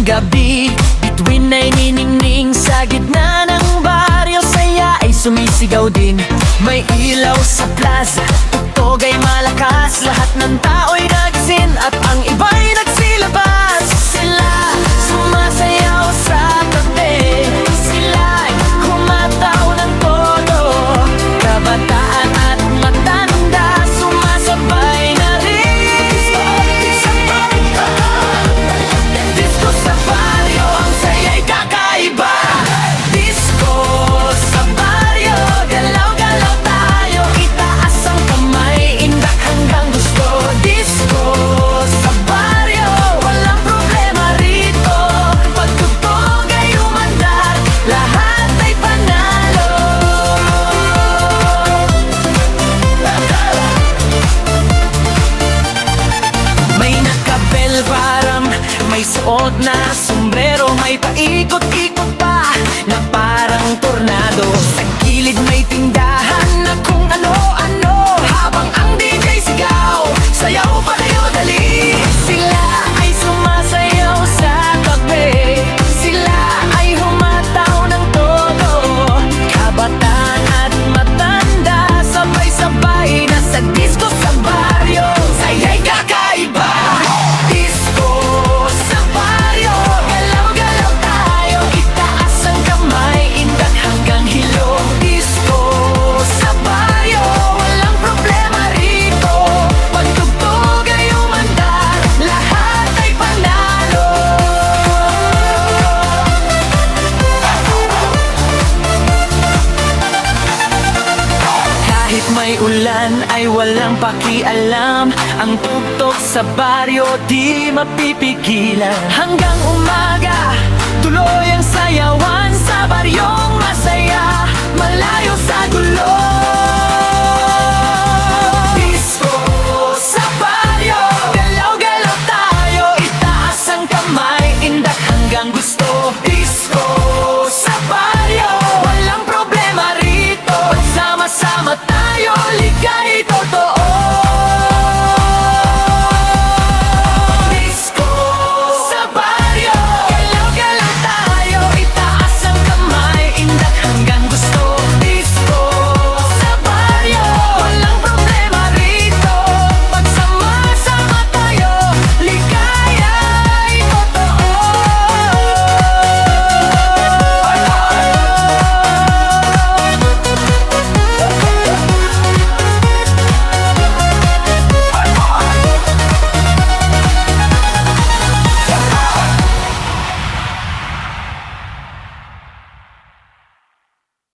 gabi, bituin ay niningning sa gitna ng baryo. Saya ay sumisigaw din, may ilaw sa plaza, tugtog ay malakas. Lahat ng tao'y nagsin at ang iba'y nagsilabas. Sila sumasayaw sa tabi, sila'y humataw ng todo. Kabataan at matanda sumasabay na rin. Disco sa baryo, ang saya'y kakaiba. Disco sa baryo, galaw-galaw tayo, itaas ang kamay, indak hanggang gusto. Disco sa baryo, walang problema rito. Pagtugtog ay umandar, lahat ay panalo. May nakabelbaram, may suot na sombrero, may paikot-ikot pa na parang tornado. Sa gilid may tindahan na kung ano-ano, habang ang DJ sigaw, sayaw pa kayo dali. Sila ay sumasayaw sa tabi, sila ay humataw ng todo. Kabataan at matanda sabay-sabay na sa disco sa baryo, saya'y kakaiba. Disco sa baryo, galaw-galaw tayo, itaas ang kamay, indak hanggang hilo. Disco sa baryo, walang problema rito. Pagtugtog ay umandar, lahat ay panalo. Kahit may ulan ay walang pakialam, ang tugtog sa baryo di mapipigilan. Hanggang umaga, tuloy ang sayawan sa baryong masaya, malayo sa gulo.